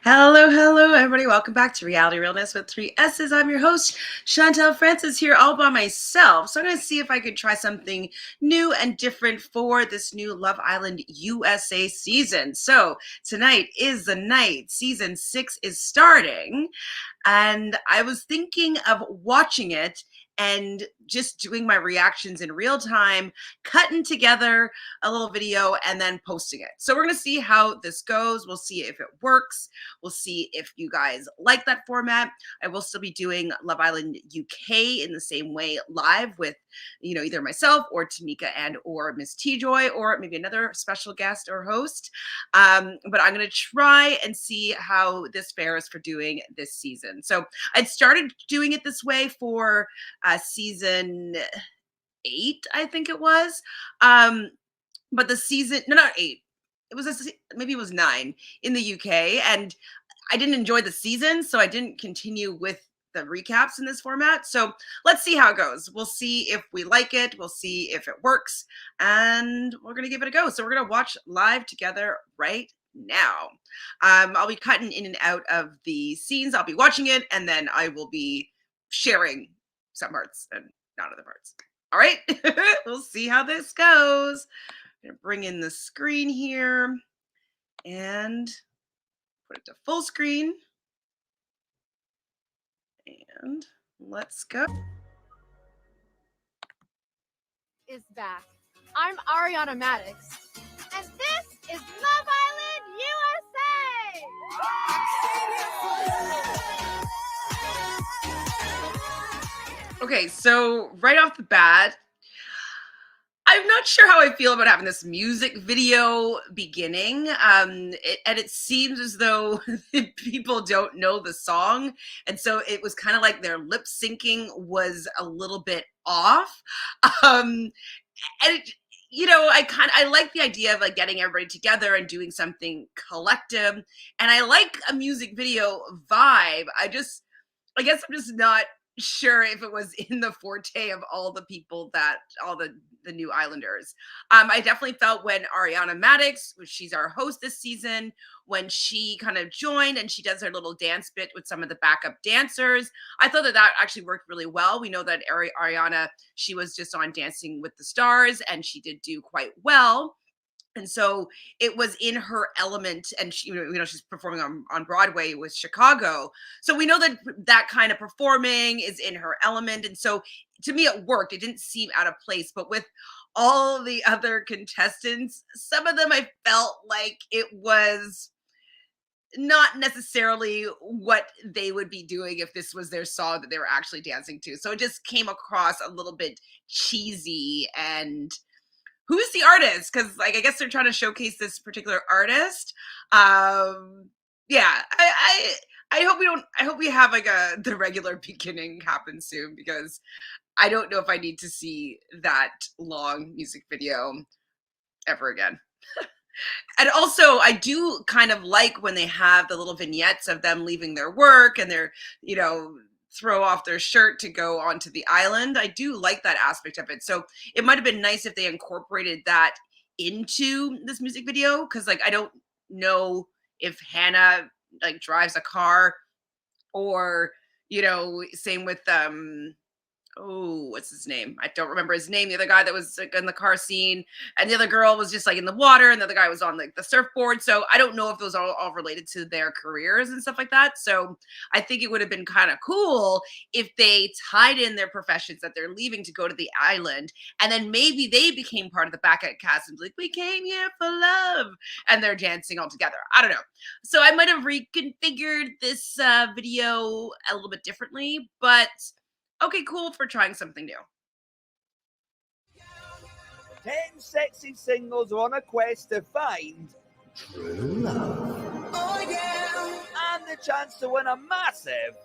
Hello, hello, everybody. Welcome back to Reality Realness with 3 S's. I'm your host, Chantel Francis, here all by myself. So I'm going to see if I could try something new and different for this new Love Island USA season. So tonight is the night. Season 6 is starting. And I was thinking of watching it and just doing my reactions in real time, cutting together a little video and then posting it. So we're going to see how this goes. We'll see if it works. We'll see if you guys like that format. I will still be doing Love Island UK in the same way live with, either myself or Tamika and or Miss T-Joy or maybe another special guest or host. But I'm going to try and see how this fares for doing this season. So I'd started doing it this way for season 8, I think it was. But the season, no, not 8. It was maybe it was 9 in the UK, and I didn't enjoy the season, so I didn't continue with the recaps in this format. So let's see how it goes. We'll see if we like it. We'll see if it works, and we're gonna give it a go. So we're gonna watch live together right now. I'll be cutting in and out of the scenes. I'll be watching it, and then I will be sharing some parts and not other parts. All right, we'll see how this goes. I'm gonna bring in the screen here and put it to full screen. And let's go. Is back. I'm Ariana Maddox, and this is Love Island USA! Okay, so right off the bat, I'm not sure how I feel about having this music video beginning. And it seems as though people don't know the song. And so it was kind of like their lip syncing was a little bit off. Um, and I like the idea of like getting everybody together and doing something collective. And I like a music video vibe. I guess I'm just not sure if it was in the forte of all the people that all the new Islanders. I definitely felt when Ariana Maddox, she's our host this season, when she kind of joined and she does her little dance bit with some of the backup dancers. I thought that actually worked really well. We know that Ariana, she was just on Dancing with the Stars and she did do quite well. And so it was in her element, and she, she's performing on Broadway with Chicago. So we know that that kind of performing is in her element. And so to me, it worked. It didn't seem out of place. But with all the other contestants, some of them I felt like it was not necessarily what they would be doing if this was their song that they were actually dancing to. So it just came across a little bit cheesy. And who's the artist? Because like I guess they're trying to showcase this particular artist. Yeah, I hope we don't. I hope we have like the regular beginning happen soon, because I don't know if I need to see that long music video ever again. And also, I do kind of like when they have the little vignettes of them leaving their work and they're, throw off their shirt to go onto the island. I do like that aspect of it. So it might have been nice if they incorporated that into this music video, because like I don't know if Hannah like drives a car, or same with oh, what's his name? I don't remember his name. The other guy that was like, in the car scene, and the other girl was just like in the water, and the other guy was on like the surfboard. So I don't know if those are all related to their careers and stuff like that. So I think it would have been kind of cool if they tied in their professions that they're leaving to go to the island, and then maybe they became part of the backup cast and be like, we came here for love, and they're dancing all together. I don't know. So I might have reconfigured this video a little bit differently, but okay, cool for trying something new. 10 sexy singles are on a quest to find true love. Oh, yeah. And the chance to win a massive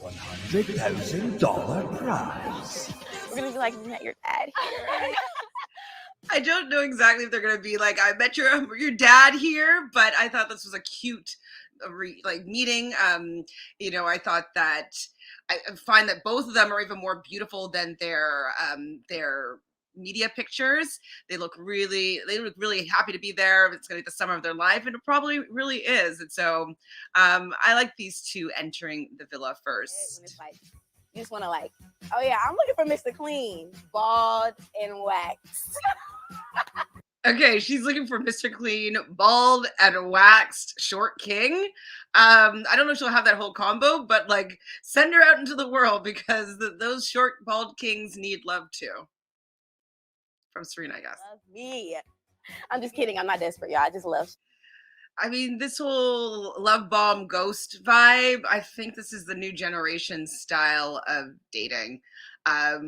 $100,000 prize. We're gonna be like, met your dad here. I don't know exactly if they're gonna be like, I met your dad here, but I thought this was a cute meeting. I thought that I find that both of them are even more beautiful than their media pictures. They look really happy to be there. It's going to be the summer of their life, and it probably really is. And so I like these two entering the villa When first. it's like, you just want to like, oh yeah, I'm looking for Mr. Clean, bald and waxed. Okay, she's looking for Mr. Clean, bald and waxed, short king. I don't know if she'll have that whole combo, but like send her out into the world because those short, bald kings need love too. From Serena, I guess. Love me. I'm just kidding. I'm not desperate, y'all. I just love. I mean, this whole love bomb ghost vibe, I think this is the new generation style of dating. I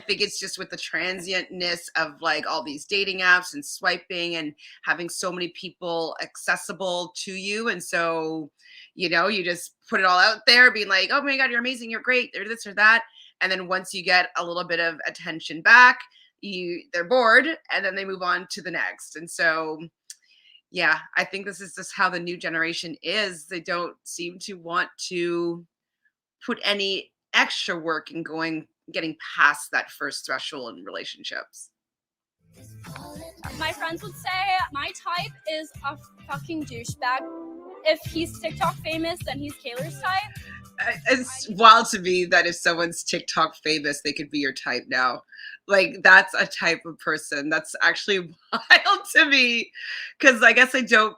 think it's just with the transientness of like all these dating apps and swiping and having so many people accessible to you. And so, you just put it all out there being like, oh my God, you're amazing. You're great. They're this or that. And then once you get a little bit of attention back, they're bored and then they move on to the next. And so, yeah, I think this is just how the new generation is. They don't seem to want to put any extra work in getting past that first threshold in relationships. My friends would say my type is a fucking douchebag. If he's TikTok famous, then he's Kayla's type. It's wild to me that if someone's TikTok famous, they could be your type now. Like, that's a type of person. That's actually wild to me because I guess I do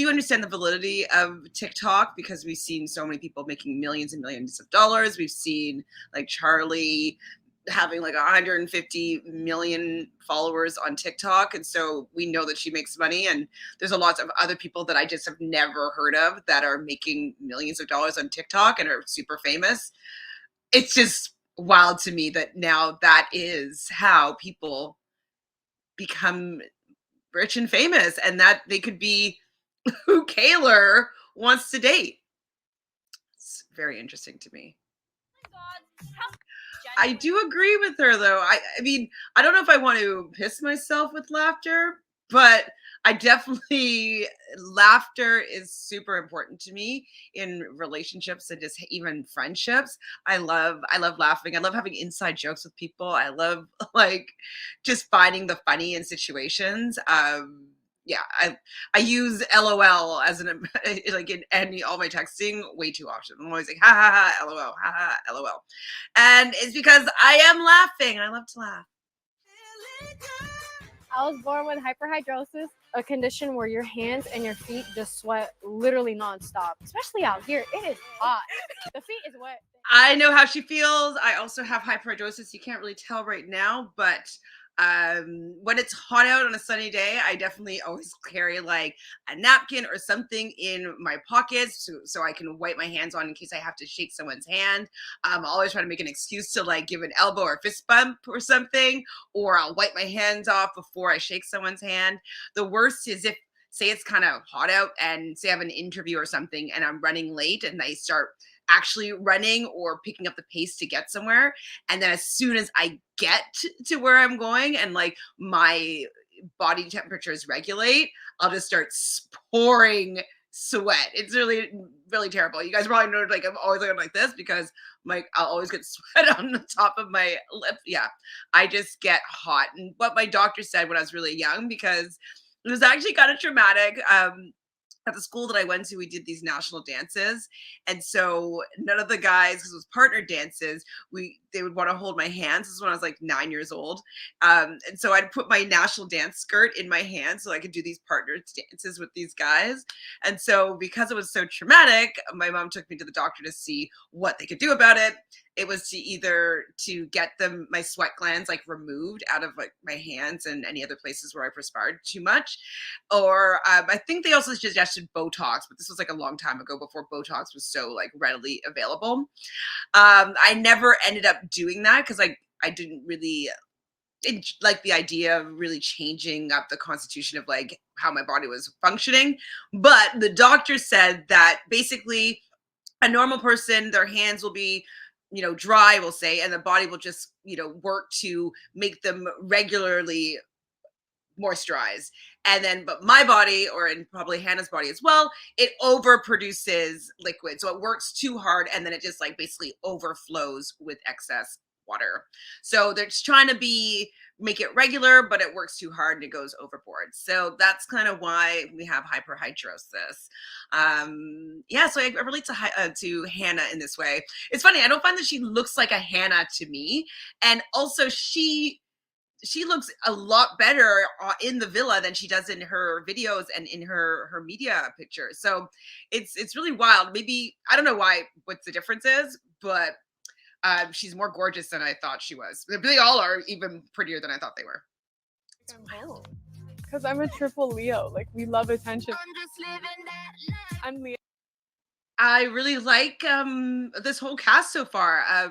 understand the validity of TikTok because we've seen so many people making millions and millions of dollars. We've seen like Charlie having like 150 million followers on TikTok. And so we know that she makes money. And there's a lot of other people that I just have never heard of that are making millions of dollars on TikTok and are super famous. It's just wild to me that now that is how people become rich and famous and that they could be who Kayla wants to date. It's very interesting to me. Oh my God, how I do agree with her though. I mean, I don't know if I want to piss myself with laughter, but I definitely laughter is super important to me in relationships and just even friendships. I love laughing. I love having inside jokes with people. I love like just finding the funny in situations. Yeah, I use LOL as an like in all my texting way too often. I'm always like ha ha ha LOL, ha ha LOL, and it's because I am laughing. I love to laugh. I was born with hyperhidrosis, a condition where your hands and your feet just sweat literally nonstop. Especially out here, it is hot. The feet is wet. I know how she feels. I also have hyperhidrosis. You can't really tell right now, but when it's hot out on a sunny day, I definitely always carry like a napkin or something in my pockets so I can wipe my hands on in case I have to shake someone's hand. I'll always try to make an excuse to like give an elbow or fist bump or something, or I'll wipe my hands off before I shake someone's hand. The worst is if, say it's kind of hot out and say I have an interview or something and I'm running late and I start actually running or picking up the pace to get somewhere. And then as soon as I get to where I'm going and like my body temperatures regulate, I'll just start pouring sweat. It's really, really terrible. You guys probably know like I'm always looking like this because I'll always get sweat on the top of my lip. Yeah, I just get hot. And what my doctor said when I was really young, because it was actually kind of traumatic. At the school that I went to, we did these national dances. And so none of the guys, because it was partner dances, they would want to hold my hands. This is when I was like 9 years old. And so I'd put my national dance skirt in my hand so I could do these partner dances with these guys. And so because it was so traumatic, my mom took me to the doctor to see what they could do about it. It was to either to get my sweat glands like removed out of like my hands and any other places where I perspired too much. Or I think they also suggested Botox, but this was like a long time ago before Botox was so like readily available. I never ended up doing that because I didn't really like the idea of really changing up the constitution of like how my body was functioning. But the doctor said that basically a normal person, their hands will be dry, we'll say, and the body will just, work to make them regularly moisturize. And then, but my body, and probably Hannah's body as well, it overproduces liquid. So it works too hard and then it just like basically overflows with excess water. So they're just trying to make it regular, but it works too hard and it goes overboard. So that's kind of why we have hyperhidrosis. Yeah, so I relate to Hannah in this way. It's funny, I don't find that she looks like a Hannah to me, and also she looks a lot better in the villa than she does in her videos and in her media pictures. So it's really wild. Maybe I don't know what the difference is, but she's more gorgeous than I thought she was. They all are even prettier than I thought they were. Because I'm a triple Leo. Like, we love attention. I'm Leo. I really like this whole cast so far. I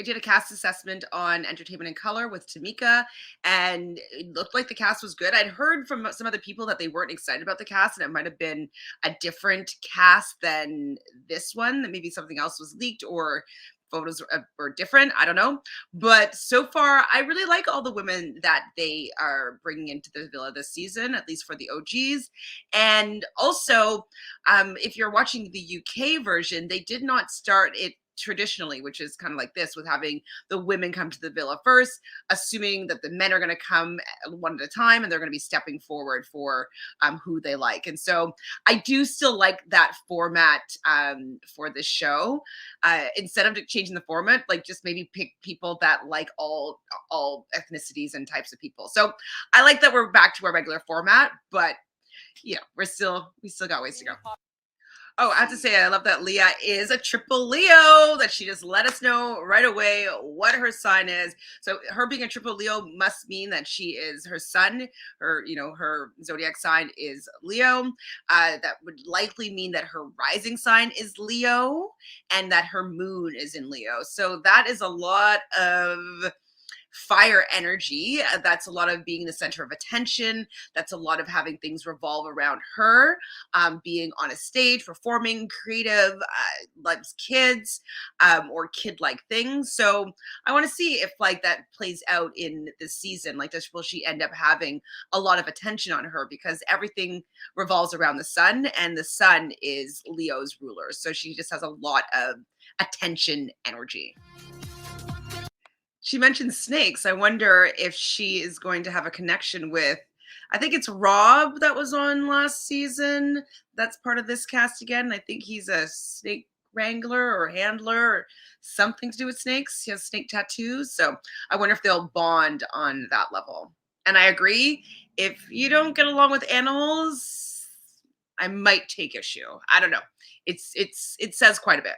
did a cast assessment on Entertainment and Color with Tamika, and it looked like the cast was good. I'd heard from some other people that they weren't excited about the cast, and it might have been a different cast than this one, that maybe something else was leaked or photos were different. I don't know. But so far, I really like all the women that they are bringing into the villa this season, at least for the OGs. And also, if you're watching the UK version, they did not start it traditionally, which is kind of like this, with having the women come to the villa first, assuming that the men are going to come one at a time and they're going to be stepping forward for who they like. And so I do still like that format for this show. Instead of changing the format, like just maybe pick people that like all ethnicities and types of people. So I like that we're back to our regular format, but you know, we still got ways to go. Oh, I have to say, I love that Leah is a triple Leo, that she just let us know right away what her sign is. So her being a triple Leo must mean that she is, her sun, her zodiac sign is Leo. That would likely mean that her rising sign is Leo and that her moon is in Leo. So that is a lot of fire energy. That's a lot of being the center of attention. That's a lot of having things revolve around her, being on a stage, performing, creative, loves kids, or kid-like things. So I want to see if like that plays out in this season. Like, will she end up having a lot of attention on her, because everything revolves around the sun, and the sun is Leo's ruler. So she just has a lot of attention energy. She mentioned snakes. I wonder if she is going to have a connection with, I think it's Rob that was on last season. That's part of this cast again. I think he's a snake wrangler or handler or something to do with snakes. He has snake tattoos. So I wonder if they'll bond on that level. And I agree, if you don't get along with animals, I might take issue. I don't know. It says quite a bit.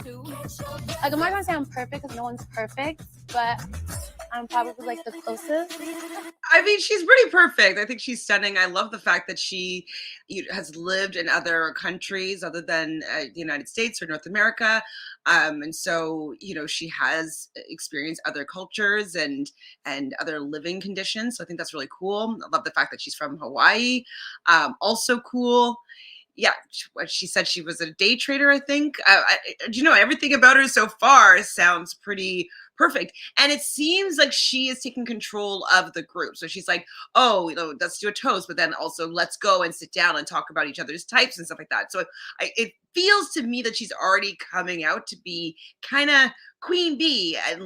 Like, I'm not gonna say I'm perfect because no one's perfect, but I'm probably like the closest. I mean, she's pretty perfect. I think she's stunning. I love the fact that she has lived in other countries other than the United States or North America. And so, she has experienced other cultures and other living conditions. So I think that's really cool. I love the fact that she's from Hawaii. Also cool. Yeah, she said she was a day trader, I think. Everything about her so far sounds pretty perfect. And it seems like she is taking control of the group. So she's like, oh, let's do a toast, but then also let's go and sit down and talk about each other's types and stuff like that. So it feels to me that she's already coming out to be kind of queen bee, and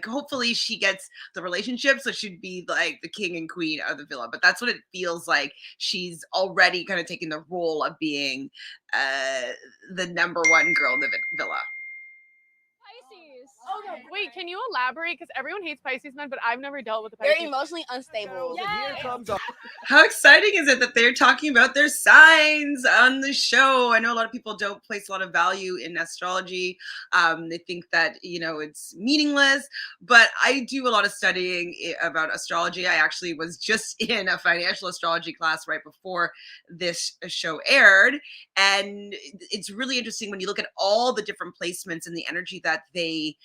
hopefully she gets the relationship, so she'd be like the king and queen of the villa. But that's what it feels like. She's already kind of taking the role of being the number one girl in the villa. Oh, no. Wait, can you elaborate? Because everyone hates Pisces men, but I've never dealt with the Pisces. They're emotionally unstable. Here comes a How exciting is it that they're talking about their signs on the show? I know a lot of people don't place a lot of value in astrology. They think that, it's meaningless, but I do a lot of studying about astrology. I actually was just in a financial astrology class right before this show aired. And it's really interesting when you look at all the different placements and the energy that they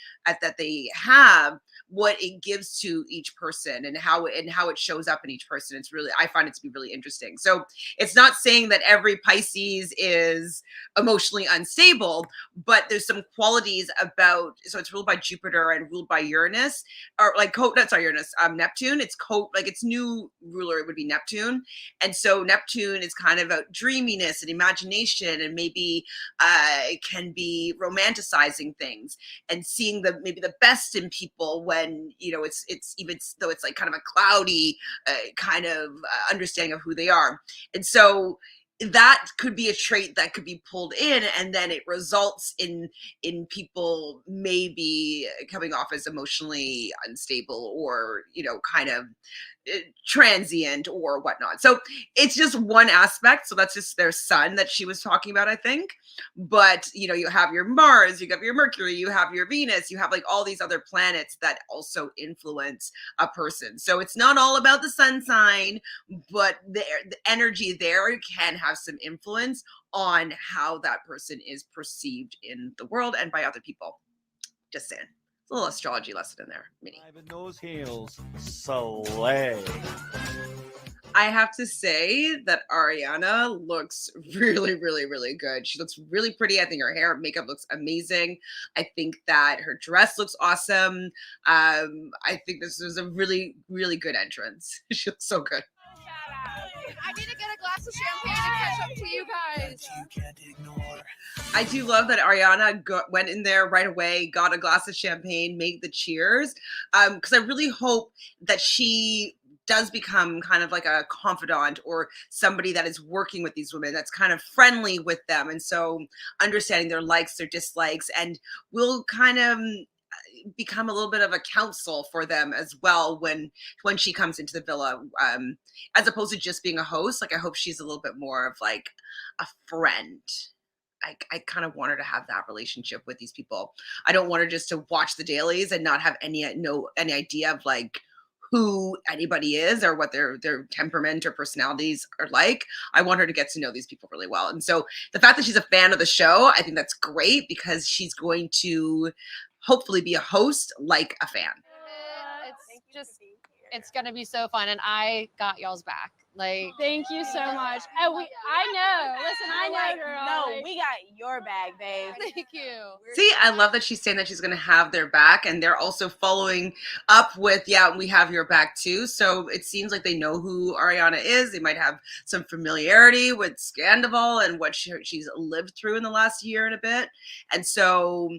have, what it gives to each person and how it shows up in each person. I find it to be really interesting. So it's not saying that every Pisces is emotionally unstable, but there's some qualities about, so it's ruled by Jupiter and ruled by Uranus, or Uranus, Neptune. Its new ruler would be Neptune. And so Neptune is kind of about dreaminess and imagination, and maybe it can be romanticizing things and seeing seeing maybe the best in people when, you know, it's even though it's like kind of a cloudy kind of understanding of who they are. And so that could be a trait that could be pulled in, and then it results in people maybe coming off as emotionally unstable, or, you know, kind of transient or whatnot. So it's just one aspect. So that's just their sun that she was talking about, I think. But, you know, you have your Mars, you have your Mercury, you have your Venus, you have like all these other planets that also influence a person. So it's not all about the sun sign, but the energy there can have some influence on how that person is perceived in the world and by other people. Just saying. A little astrology lesson in there, mini. Five in those heels, slay. I have to say that Ariana looks really, really, really good. She looks really pretty. I think her hair and makeup looks amazing. I think that her dress looks awesome. I think this was a really, really good entrance. She looks so good. I need to get a glass of champagne to catch up to you guys. You can't ignore. I do love that Ariana went in there right away, got a glass of champagne, made the cheers. Because I really hope that she does become kind of like a confidant or somebody that is working with these women, that's kind of friendly with them. And so understanding their likes, their dislikes, and will kind of become a little bit of a counsel for them as well when she comes into the villa, as opposed to just being a host. Like, I hope she's a little bit more of like a friend. I kind of want her to have that relationship with these people. I don't want her just to watch the dailies and not have any idea of like who anybody is or what their temperament or personalities are like. I want her to get to know these people really well. And so the fact that she's a fan of the show, I think that's great, because she's going to hopefully be a host like a fan. It's gonna be so fun, and I got y'all's back. Like, Thank you so much. I know. Listen, I know, girl. No, Like, we got your bag, babe. thank you. See, I love that she's saying that she's going to have their back, and they're also following up with, yeah, we have your back too. So it seems like they know who Ariana is. They might have some familiarity with Scandival and what she's lived through in the last year and a bit. And so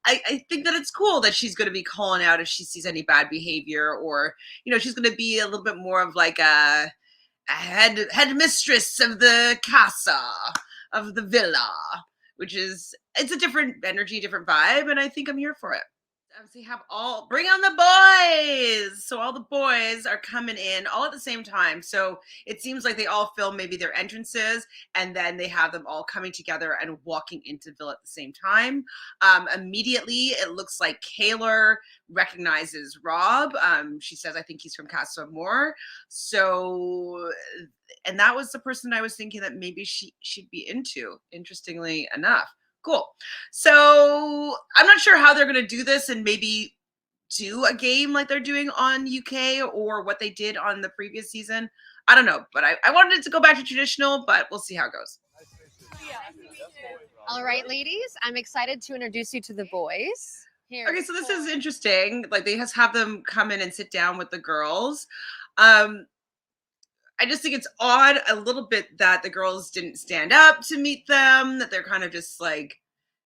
I think that it's cool that she's going to be calling out if she sees any bad behavior, or, you know, she's going to be a little bit more of like a head mistress of the casa, of the villa, which is, it's a different energy, different vibe, and I think I'm here for it. Obviously bring on the boys. So all the boys are coming in all at the same time. So it seems like they all film maybe their entrances, and then they have them all coming together and walking into the villa at the same time. Immediately, it looks like Kaylor recognizes Rob. She says, I think he's from Casa Amor. So, and that was the person I was thinking that maybe she'd be into, interestingly enough. Cool. So I'm not sure how they're going to do this, and maybe do a game like they're doing on UK or what they did on the previous season. I don't know, but I wanted it to go back to traditional, but we'll see how it goes. All right, ladies, I'm excited to introduce you to the boys. Here. Okay, so this is interesting. Like, they just have them come in and sit down with the girls. I just think it's odd a little bit that the girls didn't stand up to meet them, that they're kind of just like,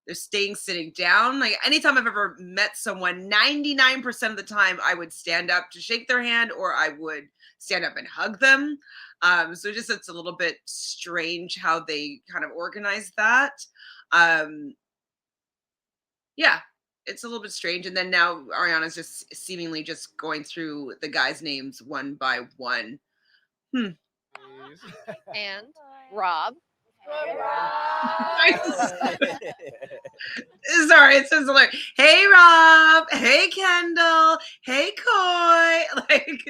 they're sitting down. Like, anytime I've ever met someone, 99% of the time I would stand up to shake their hand, or I would stand up and hug them. So just, it's a little bit strange how they kind of organized that. Yeah, it's a little bit strange. And then now Ariana's just seemingly just going through the guys' names one by one. And Rob. Sorry, it says like, hey Rob, hey Kendall, hey Coy. Like,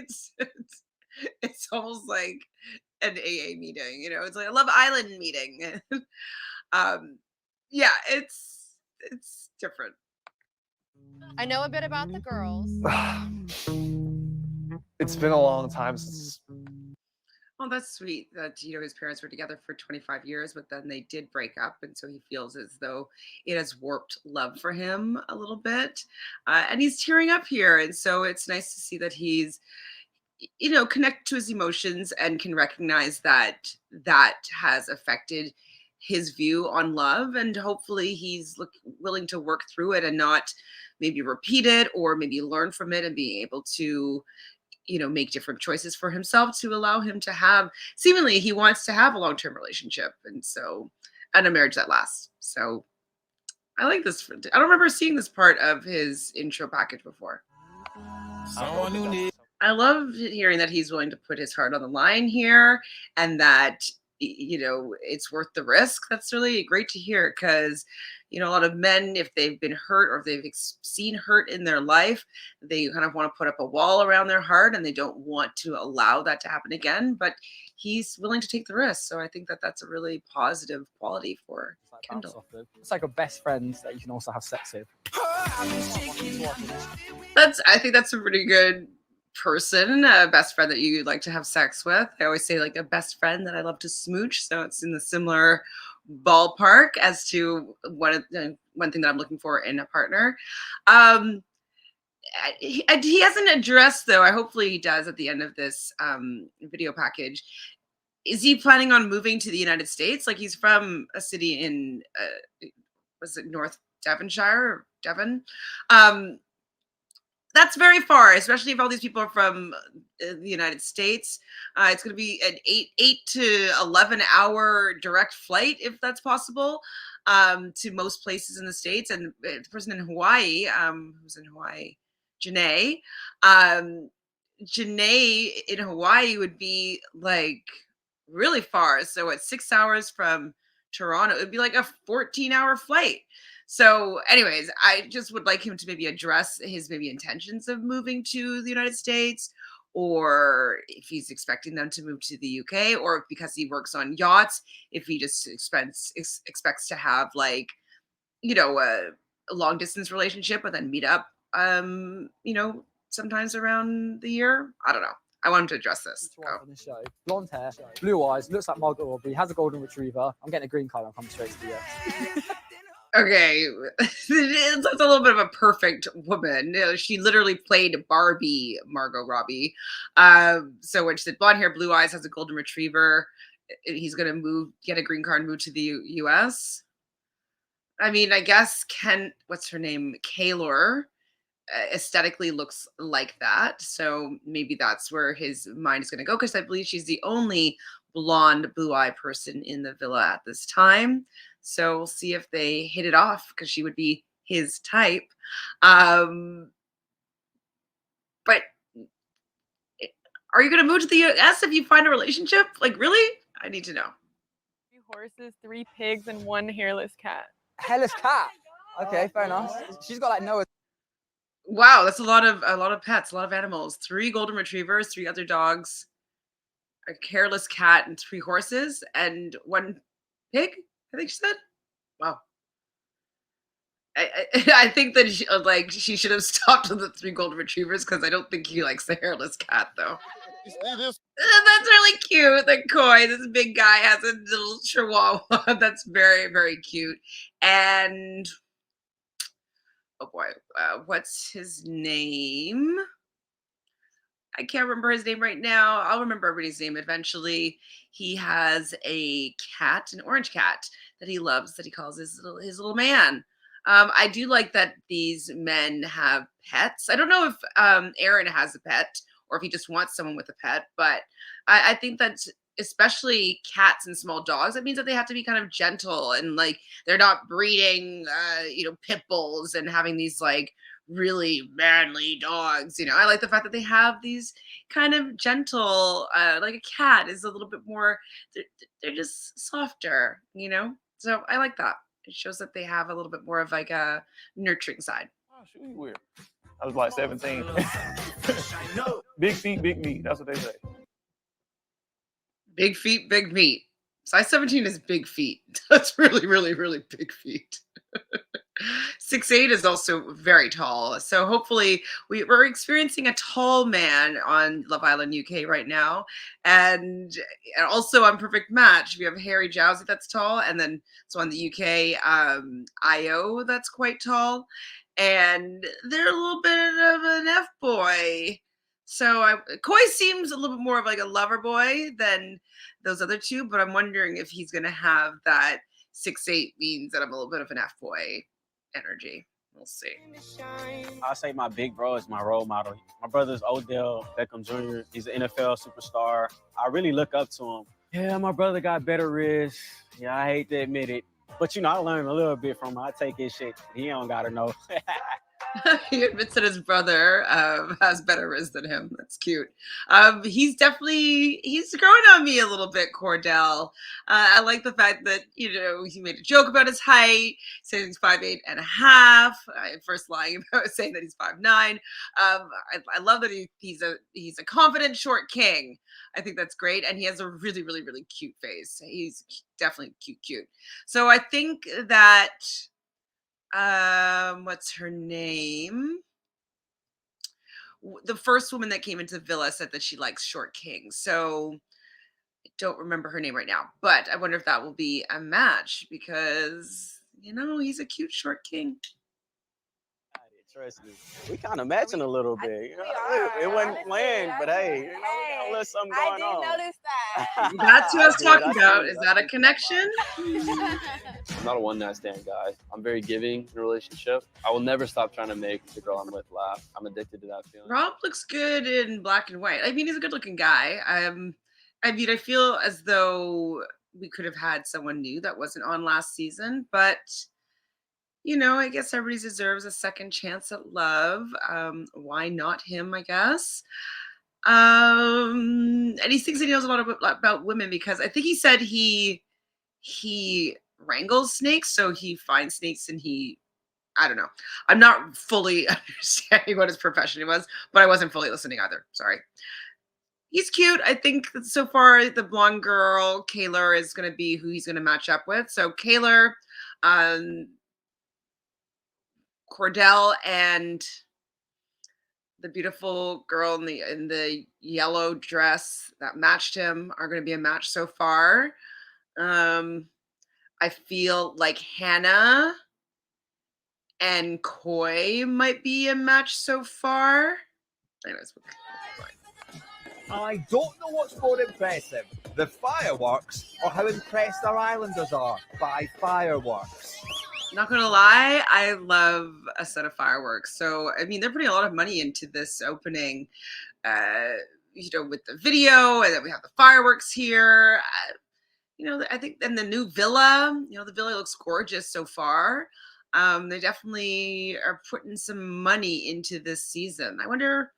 it's almost like an AA meeting, you know, it's like a Love Island meeting. Yeah, it's different. I know a bit about the girls. It's been a long time since. Oh, that's sweet that, you know, his parents were together for 25 years, but then they did break up. And so he feels as though it has warped love for him a little bit. And he's tearing up here. And so it's nice to see that he's, you know, connected to his emotions and can recognize that that has affected his view on love, and hopefully he's willing to work through it and not maybe repeat it, or maybe learn from it and be able to, make different choices for himself to allow him to have, seemingly he wants to have a long-term relationship, and a marriage that lasts. So I like this. I don't remember seeing this part of his intro package before. I love hearing that he's willing to put his heart on the line here, and that it's worth the risk. That's really great to hear, because a lot of men, if they've been hurt or if they've seen hurt in their life, they kind of want to put up a wall around their heart, and they don't want to allow that to happen again. But he's willing to take the risk, so I think that that's a really positive quality for Kendall. It's like a best friend that you can also have sex with. I think that's a pretty good person, a best friend that you like to have sex with. I always say like a best friend that I love to smooch, so it's in the similar ballpark as to one thing that I'm looking for in a partner. He hasn't addressed, though, hopefully he does at the end of this video package, is he planning on moving to the United States? Like, he's from a city in was it North Devonshire or Devon? That's very far, especially if all these people are from the United States. It's going to be an 8 to 11 hour direct flight, if that's possible, to most places in the States. And the person in Hawaii, who's in Hawaii, Janae, Janae in Hawaii would be like really far. So at 6 hours from Toronto, it would be like a 14-hour flight. So anyways, I just would like him to maybe address his maybe intentions of moving to the United States, or if he's expecting them to move to the UK, or because he works on yachts, if he just expects to have like, a long distance relationship and then meet up, sometimes around the year. I don't know. I want him to address this. On the show. Blonde hair, blue eyes, looks like Margot Robbie, has a golden retriever. I'm getting a green card. I'm coming straight to the US. Okay, that's a little bit of a perfect woman. She literally played Barbie, Margot Robbie. So when she said blonde hair, blue eyes, has a golden retriever, he's gonna get a green card, move to the US. I mean, I guess what's her name, Kaylor, aesthetically looks like that. So maybe that's where his mind is going to go, because I believe she's the only blonde, blue-eyed person in the villa at this time. So we'll see if they hit it off, because she would be his type. But are you going to move to the US if you find a relationship? Like, really? I need to know. 3 horses, 3 pigs, and 1 hairless cat. Hairless cat. Okay, fair enough. She's got like Noah. Wow, that's a lot of pets, a lot of animals. 3 golden retrievers, 3 other dogs, a hairless cat, and 3 horses, and 1 pig, I think she said. Wow. I think that she should have stopped with the 3 golden retrievers, because I don't think he likes the hairless cat, though. That's really cute. The Koi, this big guy, has a little chihuahua. That's very, very cute. And oh boy, what's his name? I can't remember his name right now. I'll remember everybody's name eventually. He has a cat, an orange cat that he loves, that he calls his little man. I do like that these men have pets. I don't know if Aaron has a pet, or if he just wants someone with a pet, but I think that especially cats and small dogs, that means that they have to be kind of gentle, and like they're not breeding pit bulls and having these like really manly dogs. I like the fact that they have these kind of gentle, like a cat is a little bit more, they're just softer, so I like that. It shows that they have a little bit more of like a nurturing side. Oh, shoot, you weird. I was like 17. Big feet, big meat. That's what they say. Big feet, big meat. Size 17 is big feet. That's really, really, really big feet. 6'8" is also very tall. So hopefully we're experiencing a tall man on Love Island UK right now. And also on Perfect Match, we have Harry Jowsey that's tall. And then so on the UK, Io that's quite tall. And they're a little bit of an F-boy. So Koi seems a little bit more of like a lover boy than those other two, but I'm wondering if he's gonna have that 6'8" means that I'm a little bit of an F boy energy. We'll see. I'll say my big bro is my role model. My brother's Odell Beckham Jr. He's an NFL superstar. I really look up to him. Yeah, my brother got better wrists. Yeah, I hate to admit it. But, you know, I learned a little bit from him. I take his shit. He don't got to know. He admits that his brother has better wrists than him. That's cute. He's growing on me a little bit, Cordell. I like the fact that, you know, he made a joke about his height, saying he's 5'8.5". First lying about saying that he's 5'9". I love that he's a confident short king. I think that's great. And he has a really, really, really cute face. He's definitely cute. So I think that what's her name? The first woman that came into Villa said that she likes short kings. So I don't remember her name right now, but I wonder if that will be a match because, you know, he's a cute short king. Trust me. We kind of matching a little bit. You know, it wasn't planned, but hey, you know, we got a little something going on. I did notice that. That's what I was talking about. Is that a connection? I'm not a one-night stand guy. I'm very giving in a relationship. I will never stop trying to make the girl I'm with laugh. I'm addicted to that feeling. Rob looks good in black and white. I mean, he's a good-looking guy. I feel as though we could have had someone new that wasn't on last season, but you know, I guess everybody deserves a second chance at love. Why not him, I guess? And he thinks that he knows a lot about women because I think he said he wrangles snakes, so he finds snakes and I don't know. I'm not fully understanding what his profession was, but I wasn't fully listening either. Sorry. He's cute. I think that so far the blonde girl, Kaylor, is going to be who he's going to match up with. So Kaylor, Cordell, and the beautiful girl in the yellow dress that matched him are going to be a match so far. I feel like Hannah and Coy might be a match so far. Anyways, I don't know what's more impressive, the fireworks or how impressed our islanders are by fireworks. Not gonna lie, I love a set of fireworks. So, I mean, they're putting a lot of money into this opening, you know, with the video, and then we have the fireworks here. You know, I think, and the new villa, you know, the villa looks gorgeous so far. They definitely are putting some money into this season. I wonder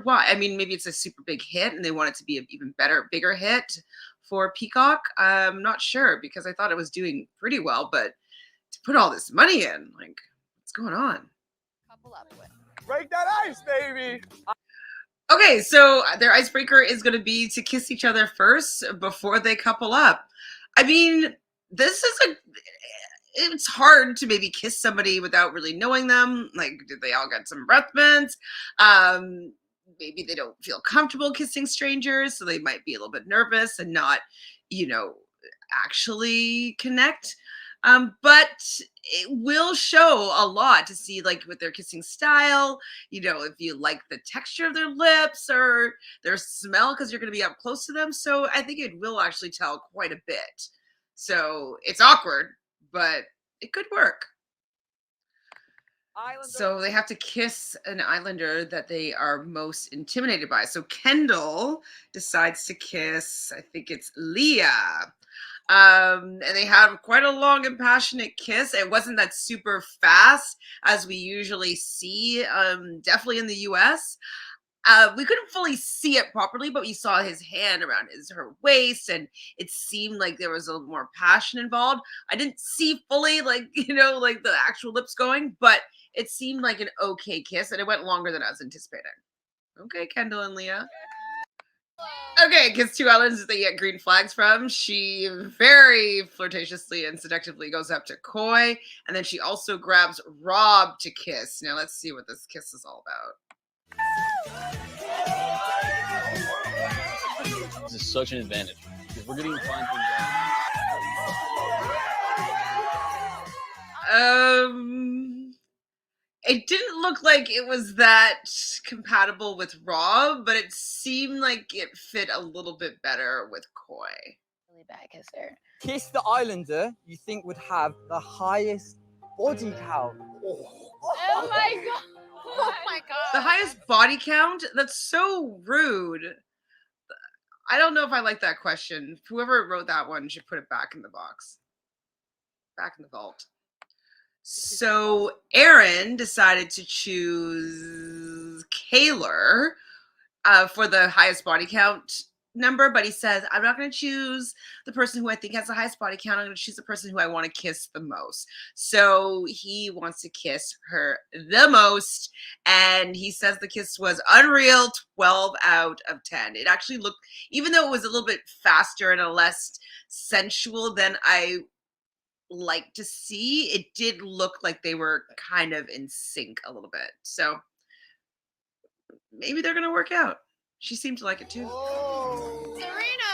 why. I mean, maybe it's a super big hit and they want it to be an even bigger hit for Peacock. I'm not sure because I thought it was doing pretty well, but to put all this money in, like, what's going on? Couple up with. Break that ice, baby. Okay, so their icebreaker is going to be to kiss each other first before they couple up. I mean, it's hard to maybe kiss somebody without really knowing them. Like, did they all get some breath mints? Maybe they don't feel comfortable kissing strangers, so they might be a little bit nervous and not, you know, actually connect. But it will show a lot to see, like, with their kissing style, you know, if you like the texture of their lips or their smell, because you're going to be up close to them. So I think it will actually tell quite a bit. So it's awkward, but it could work. Islander. So they have to kiss an islander that they are most intimidated by. So Kendall decides to kiss, I think it's Leah. And they have quite a long and passionate kiss. It wasn't that super fast as we usually see, definitely in the US. We couldn't fully see it properly, but we saw his hand around her waist, and it seemed like there was a little more passion involved. I didn't see fully, like, you know, like the actual lips going, but it seemed like an okay kiss, and it went longer than I was anticipating. Okay, Kendall and Leah. Okay, kiss two islands that they get green flags from. She very flirtatiously and seductively goes up to Coy, and then she also grabs Rob to kiss. Now let's see what this kiss is all about. This is such an advantage because we're getting fun things out. It didn't look like it was that compatible with Rob, but it seemed like it fit a little bit better with Coy. Really bad kisser. Kiss the Islander you think would have the highest body count. Oh my god. Oh my god. The highest body count? That's so rude. I don't know if I like that question. Whoever wrote that one should put it back in the box. Back in the vault. So Aaron decided to choose Kaylor for the highest body count number, but he says, I'm not going to choose the person who I think has the highest body count. I'm going to choose the person who I want to kiss the most. So he wants to kiss her the most, and he says the kiss was unreal, 12 out of 10. It actually looked, even though it was a little bit faster and a less sensual than I like to see, it did look like they were kind of in sync a little bit. So maybe they're going to work out. She seemed to like it too. Serena!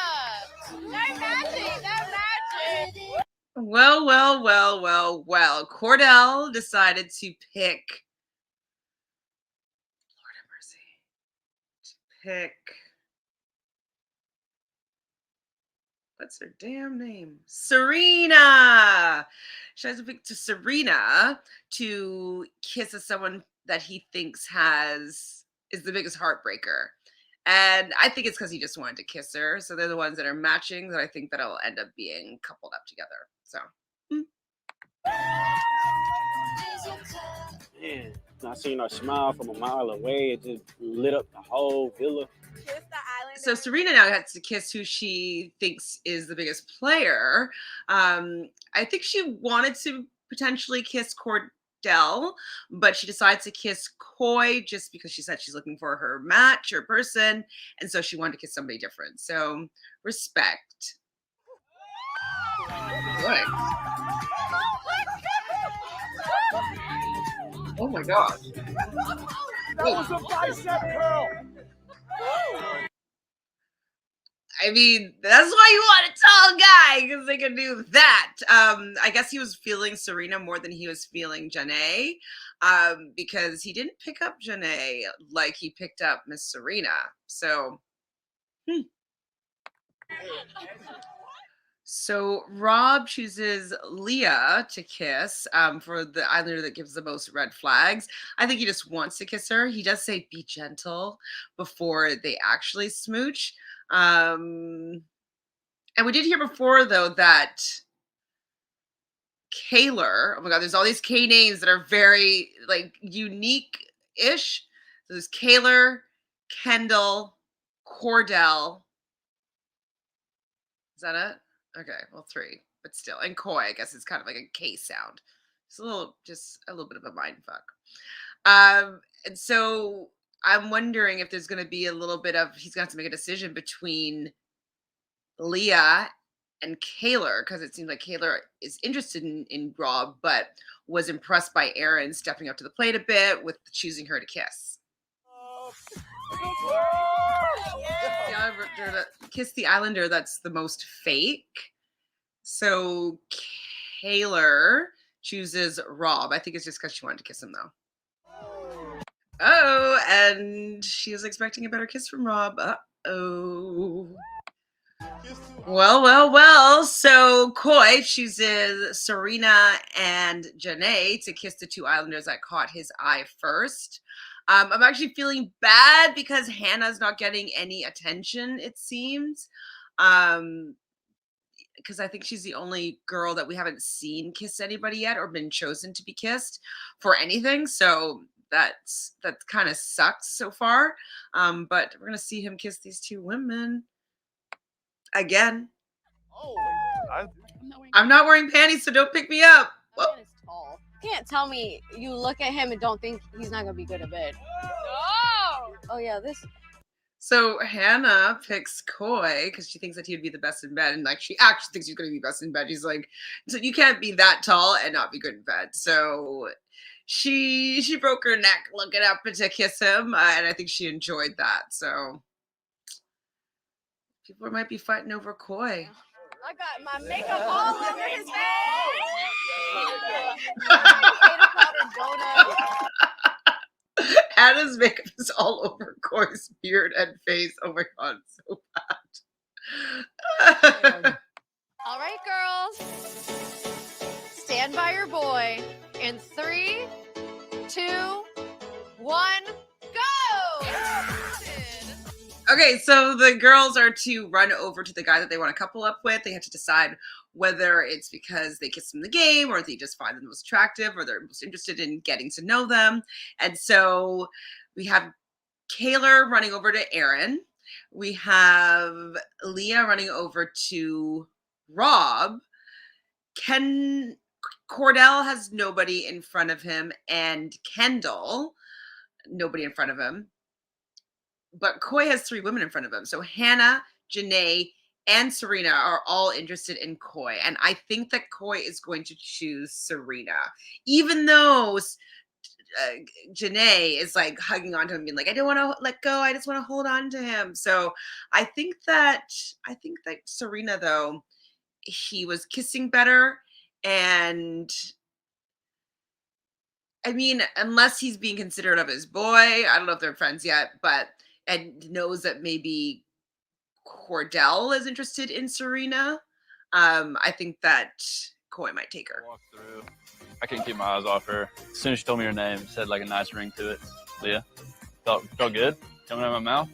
They're matching! They're matching! Well. Cordell decided to pick, Lord have mercy, what's her damn name? Serena! She has to pick to Serena to kiss someone that he thinks is the biggest heartbreaker. And I think it's because he just wanted to kiss her. So they're the ones that are matching that I think that'll end up being coupled up together. So. Man, I seen her smile from a mile away. It just lit up the whole villa. So Serena now has to kiss who she thinks is the biggest player. I think she wanted to potentially kiss Cordell, but she decides to kiss Coy just because she said she's looking for her match or person, and so she wanted to kiss somebody different. So respect. What? Oh my god. That was a bicep curl. I mean, that's why you want a tall guy, because they can do that. I guess he was feeling Serena more than he was feeling Janae, because he didn't pick up Janae like he picked up Miss Serena. So, So Rob chooses Leah to kiss for the islander that gives the most red flags. I think he just wants to kiss her. He does say be gentle before they actually smooch. And we did hear before, though, that Kaylor, oh my God, there's all these K names that are very like unique-ish. So there's Kaylor, Kendall, Cordell. Is that it? Okay, well, 3, but still. And Coy, I guess, is kind of like a K sound. It's just a little bit of a mind fuck. And so I'm wondering if there's going to be a little bit of, he's going to have to make a decision between Leah and Kaylor, because it seems like Kaylor is interested in Rob, but was impressed by Aaron stepping up to the plate a bit with choosing her to kiss. Kiss the islander that's the most fake. So Kaylor chooses Rob. I think it's just because she wanted to kiss him, though. Oh, and she was expecting a better kiss from Rob. Uh-oh. Well. So Coy chooses Serena and Janae to kiss the 2 islanders that caught his eye first. I'm actually feeling bad because Hannah's not getting any attention, it seems. Because I think she's the only girl that we haven't seen kiss anybody yet or been chosen to be kissed for anything. So that kind of sucks so far. But we're going to see him kiss these 2 women again. I'm not wearing panties, so don't pick me up. That man is tall. You can't tell me you look at him and don't think he's not gonna be good in bed. Oh! Oh yeah, this. So Hannah picks Coy because she thinks that he would be the best in bed, and like she actually thinks he's going to be best in bed. She's like, so you can't be that tall and not be good in bed. So she broke her neck looking up to kiss him, and I think she enjoyed that. So people might be fighting over Coy. I got my makeup all over his face. Hannah's makeup is all over Coy's beard and face. Oh my god, so bad. All right, girls. Stand by your boy. In 3, 2, 1, go! Okay, so the girls are to run over to the guy that they want to couple up with. They have to decide whether it's because they kissed him in the game or they just find them most attractive or they're most interested in getting to know them. And so we have Kayla running over to Aaron. We have Leah running over to Rob. Cordell has nobody in front of him, and Kendall, nobody in front of him. But Coy has 3 women in front of him. So Hannah, Janae, and Serena are all interested in Coy. And I think that Coy is going to choose Serena. Even though Janae is like hugging onto him, being like, I don't want to let go. I just want to hold on to him. So I think that Serena, though, he was kissing better. And I mean, unless he's being considerate of his boy, I don't know if they're friends yet, and knows that maybe Cordell is interested in Serena. I think that Coy might take her. Walk through. I couldn't keep my eyes off her. As soon as she told me her name, it said like a nice ring to it. Leah. Felt good coming out of my mouth.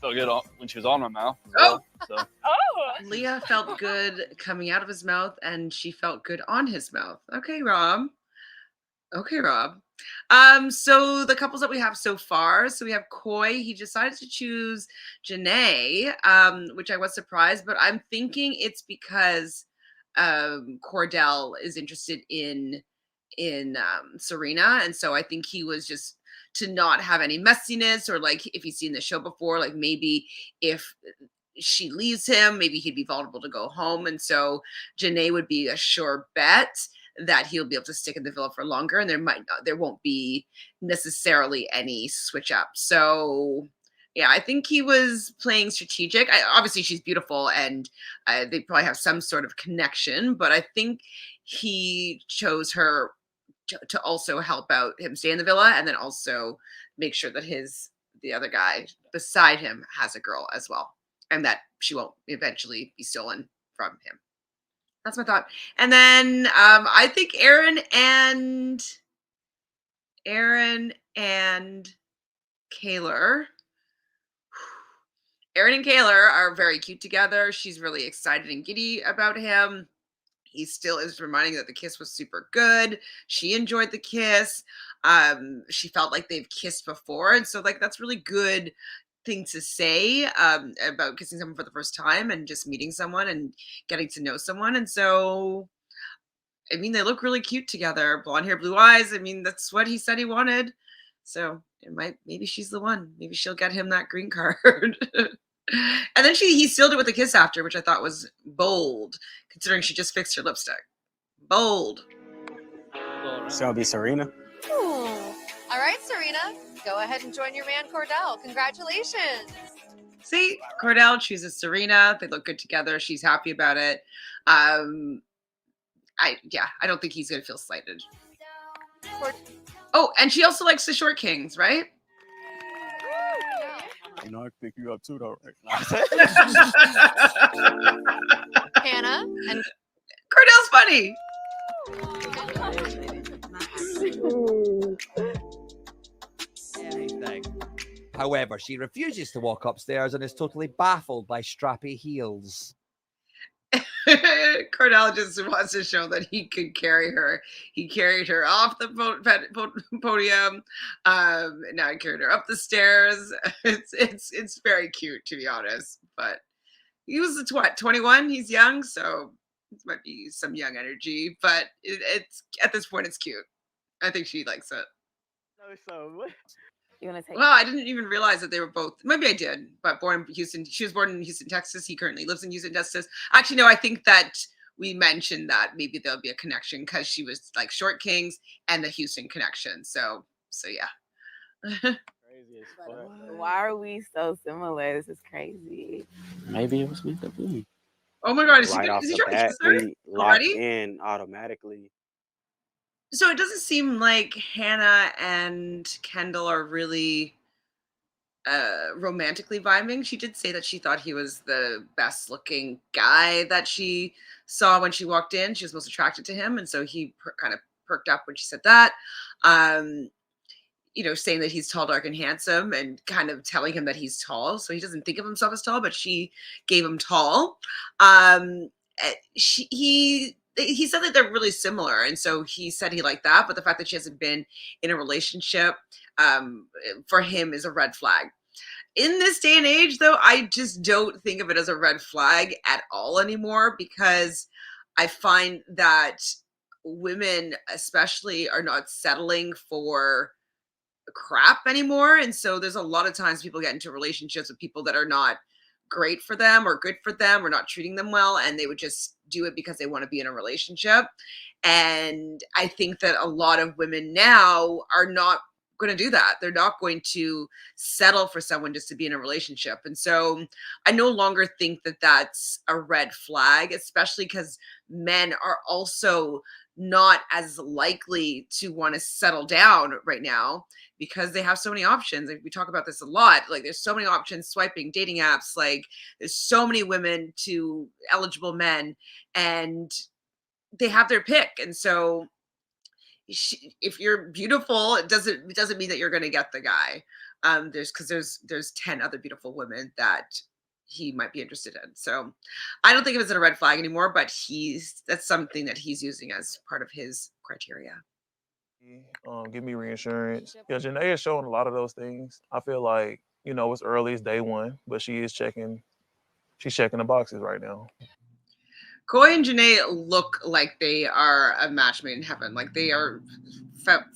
Felt good when she was on my mouth. So. Leah felt good coming out of his mouth, and she felt good on his mouth. Okay, Rob. So the couples that we have so far, so we have Coy. He decided to choose Janae, which I was surprised, but I'm thinking it's because Cordell is interested in Serena, and so I think he was just to not have any messiness, or like if he's seen the show before, like maybe if she leaves him, maybe he'd be vulnerable to go home, and so Janae would be a sure bet that he'll be able to stick in the villa for longer, and there won't be necessarily any switch up. So yeah, I think he was playing strategic. Obviously she's beautiful, and they probably have some sort of connection, but I think he chose her to also help out him stay in the villa, and then also make sure that the other guy beside him has a girl as well, and that she won't eventually be stolen from him. That's my thought. And then I think Aaron and Kayla. Aaron and Kayla are very cute together. She's really excited and giddy about him. He still is reminding that the kiss was super good. She enjoyed the kiss. She felt like they've kissed before. And so like that's really good thing to say about kissing someone for the first time and just meeting someone and getting to know someone. And so, I mean, they look really cute together. Blonde hair, blue eyes. I mean, that's what he said he wanted. So maybe she's the one. Maybe she'll get him that green card. And then he sealed it with a kiss after, which I thought was bold, considering she just fixed her lipstick. Bold. So it'll be Serena. Ooh. All right, Serena, go ahead and join your man Cordell. Congratulations. See, Cordell chooses Serena. They look good together. She's happy about it. I don't think he's gonna feel slighted. Oh, and she also likes the short kings, right? You know, I can pick you up too, though, right? Hannah and Cordell's funny. Anything. However, she refuses to walk upstairs and is totally baffled by strappy heels. Cordell just wants to show that he could carry her. He carried her off the podium. Now he carried her up the stairs. It's very cute, to be honest. But he was 21. He's young, so it might be some young energy. But it's at this point, it's cute. I think she likes it. You want to take? Well, I didn't even realize that they were both. Maybe I did, but born in Houston. She was born in Houston, Texas. He currently lives in Houston, Texas. Actually, no, I think that we mentioned that maybe there'll be a connection because she was like Short Kings and the Houston connection. So yeah. Crazy as fuck. Why are we so similar? This is crazy. Maybe it was meant to be. Oh my God! Is Right off he the trying to bat, kiss her we locked already? in automatically. So it doesn't seem like Hannah and Kendall are really romantically vibing. She did say that she thought he was the best looking guy that she saw when she walked in. She was most attracted to him, and so he kind of perked up when she said that. Um, saying that he's tall, dark, and handsome, and kind of telling him that he's tall. So he doesn't think of himself as tall, but she gave him tall. Um, he said that they're really similar, and so he said he liked that. But the fact that she hasn't been in a relationship for him is a red flag. In this day and age, though, I just don't think of it as a red flag at all anymore, because I find that women, especially, are not settling for crap anymore. And so there's a lot of times people get into relationships with people that are not great for them or good for them or not treating them well. And they would just do it because they want to be in a relationship. And I think that a lot of women now are not going to do that. They're not going to settle for someone just to be in a relationship. And so I no longer think that that's a red flag, especially because men are also not as likely to want to settle down right now because they have so many options. Like, we talk about this a lot. Like, there's so many options, swiping, dating apps. Like, there's so many women to eligible men, and they have their pick. And so, if you're beautiful, it doesn't mean that you're going to get the guy. There's 10 other beautiful women that he might be interested in. So I don't think of it as a red flag anymore, but that's something that he's using as part of his criteria. Give me reinsurance. Yeah, Janae is showing a lot of those things. I feel like, it's early, it's day one, but she's checking the boxes right now. Koi and Janae look like they are a match made in heaven. Like, they are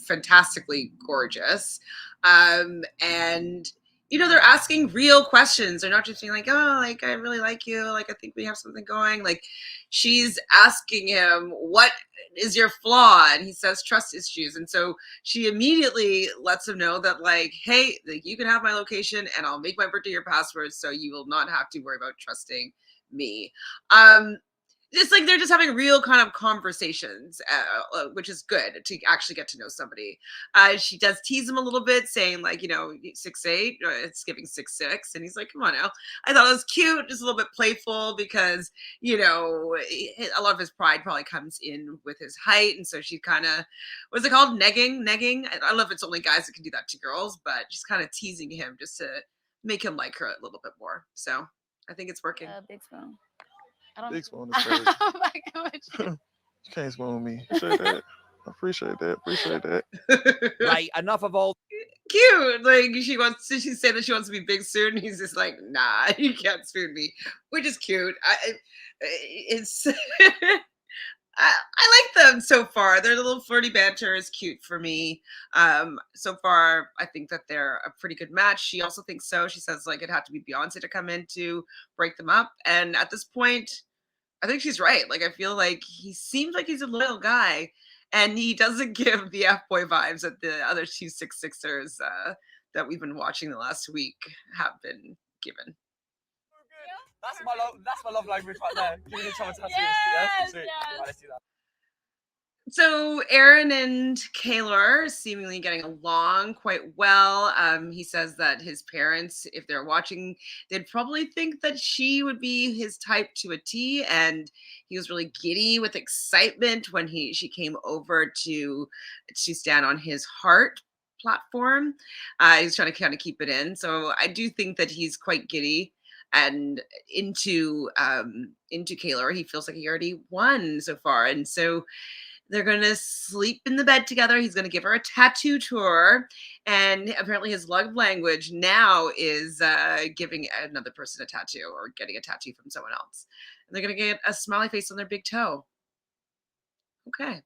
fantastically gorgeous. And they're asking real questions. They're not just being like, oh, like, I really like you. Like, I think we have something going. Like, she's asking him, what is your flaw? And he says trust issues. And so she immediately lets him know that, like, hey, like, you can have my location and I'll make my birthday your password, so you will not have to worry about trusting me. It's like they're just having real kind of conversations, which is good to actually get to know somebody. She does tease him a little bit, saying, like, 6'8", it's giving 6'6", and he's like, come on now. I thought it was cute, just a little bit playful, because a lot of his pride probably comes in with his height, and so she kind of, what's it called, negging. I don't know if it's only guys that can do that to girls, but she's kind of teasing him just to make him like her a little bit more. So I think it's working. Big spoon. Big spoon is crazy. Oh my God. You can't spoon me. Appreciate that. Right, enough of all. Cute. Like, she said that she wants to be big soon. And he's just like, nah, you can't spoon me, which is cute. It's I like them so far. Their little flirty banter is cute for me. So far, I think that they're a pretty good match. She also thinks so. She says, like, it had to be Beyonce to come in to break them up. And at this point, I think she's right. Like, I feel like he seems like he's a loyal guy, and he doesn't give the F-boy vibes that the other two 6'6"ers that we've been watching the last week have been given. That's my love language right there. Giving each other tattoos. Yes, Sweet. yes. Right, let's do that. So Aaron and Kayla are seemingly getting along quite well. He says that his parents, if they're watching, they'd probably think that she would be his type to a T. And he was really giddy with excitement when she came over to stand on his heart platform. He's trying to kind of keep it in. So I do think that he's quite giddy and into Kayla. He feels like he already won so far, and so they're going to sleep in the bed together. He's going to give her a tattoo tour. And apparently his love language now is giving another person a tattoo, or getting a tattoo from someone else. And they're going to get a smiley face on their big toe. Okay.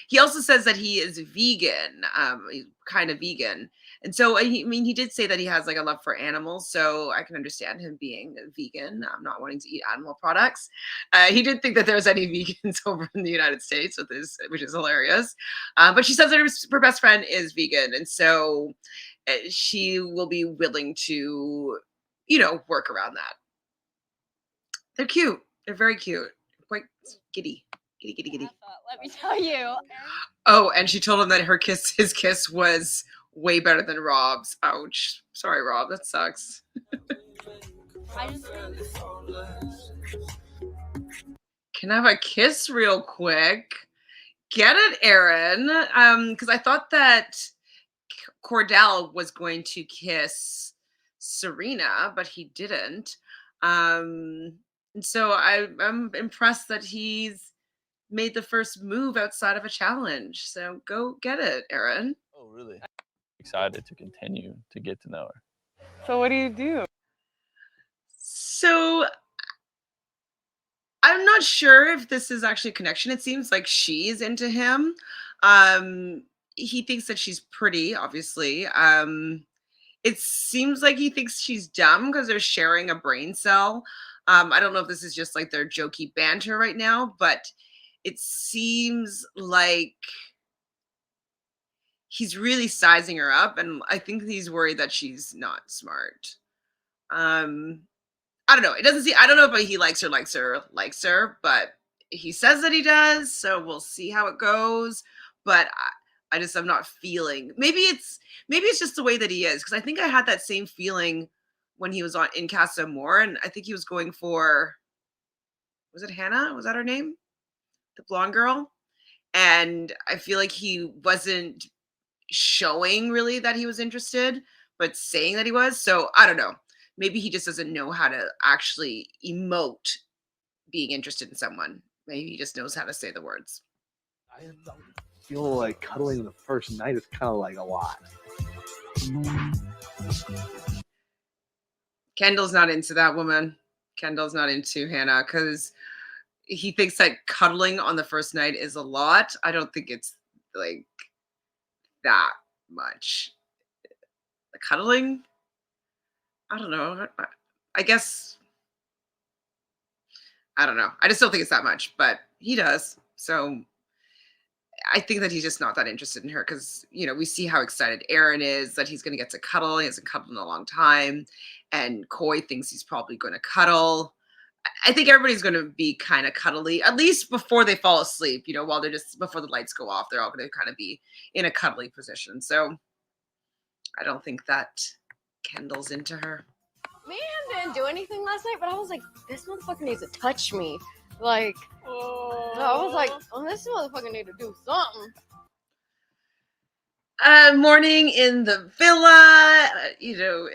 He also says that he is vegan, he's kind of vegan. And so, he did say that he has like a love for animals. So I can understand him being vegan, not wanting to eat animal products. He did think that there's any vegans over in the United States, which is hilarious. But she says that her best friend is vegan. And so she will be willing to, work around that. They're cute. They're very cute. Quite giddy. Giddy. Let me tell you. Oh, and she told him that his kiss was way better than Rob's. Ouch. Sorry, Rob. That sucks. I just Can I have a kiss real quick? Get it, Aaron. Because I thought that Cordell was going to kiss Serena, but he didn't. And so I'm impressed that he's made the first move outside of a challenge. So go get it, Aaron. Oh, really? Excited to continue to get to know her. So what do you do? So I'm not sure if this is actually a connection. It seems like she's into him. He thinks that she's pretty, obviously. It seems like he thinks she's dumb because they're sharing a brain cell. I don't know if this is just like their jokey banter right now, but it seems like he's really sizing her up, and I think he's worried that she's not smart. I don't know. It doesn't see. I don't know if he likes her, but he says that he does. So we'll see how it goes. But I'm not feeling. Maybe it's just the way that he is, because I think I had that same feeling when he was in Casa Amor, and I think he was going for. Was it Hannah? Was that her name? The blonde girl. And I feel like he wasn't showing really that he was interested, but saying that he was. So I don't know. Maybe he just doesn't know how to actually emote being interested in someone. Maybe he just knows how to say the words. I feel like cuddling the first night is kind of like a lot. Kendall's not into that woman. Kendall's not into Hannah because he thinks that cuddling on the first night is a lot. I don't think it's like that much. The cuddling? I don't know. I guess, I don't know. I just don't think it's that much, but he does. So I think that he's just not that interested in her because, we see how excited Aaron is that he's going to get to cuddle. He hasn't cuddled in a long time. And Coy thinks he's probably going to cuddle. I think everybody's going to be kind of cuddly, at least before they fall asleep, while they're just, before the lights go off, they're all going to kind of be in a cuddly position. So I don't think that Kendall's into her. Me and him didn't do anything last night, but I was like, this motherfucker needs to touch me. Like, I was like, oh, this motherfucker need to do something. Morning in the villa.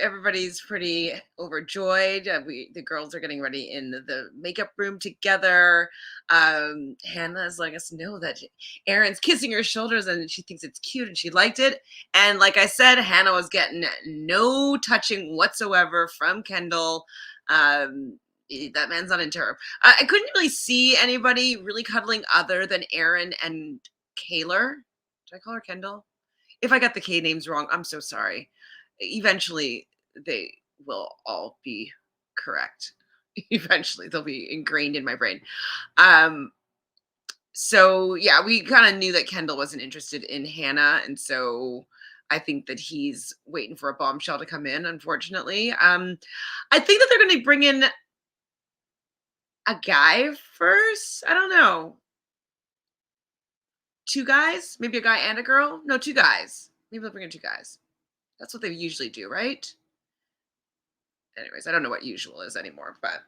Everybody's pretty overjoyed. The girls are getting ready in the makeup room together. Hannah's letting us know that Aaron's kissing her shoulders and she thinks it's cute and she liked it. And like I said, Hannah was getting no touching whatsoever from Kendall. That man's not into her. I couldn't really see anybody really cuddling other than Aaron and Kaylor. Did I call her Kendall? If I got the K names wrong, I'm so sorry. Eventually, they will all be correct. Eventually, they'll be ingrained in my brain. So, yeah, we kind of knew that Kendall wasn't interested in Hannah. And so I think that he's waiting for a bombshell to come in, unfortunately. I think that they're going to bring in a guy first. I don't know. 2 guys, maybe a guy and a girl. No, 2 guys. Maybe they'll bring in 2 guys. That's what they usually do, right? Anyways, I don't know what usual is anymore, but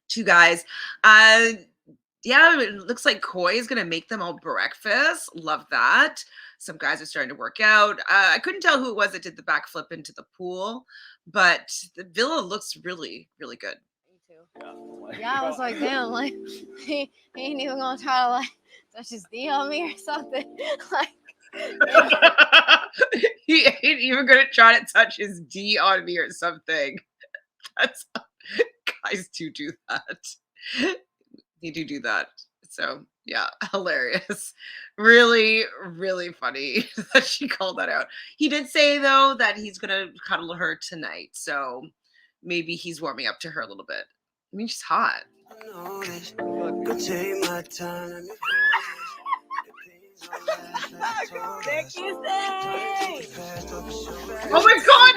2 guys. Yeah, it looks like Coy is going to make them all breakfast. Love that. Some guys are starting to work out. I couldn't tell who it was that did the backflip into the pool, but the villa looks really, really good. Me too. Yeah, I was like, damn, like, he ain't even going to try to, like, touch his D on me or something. Like, he ain't even gonna try to touch his D on me or something. That's guys do that. They do that. So yeah, hilarious. Really, really funny that she called that out. He did say though that he's gonna cuddle her tonight, so maybe he's warming up to her a little bit. I mean, she's hot. Oh my god!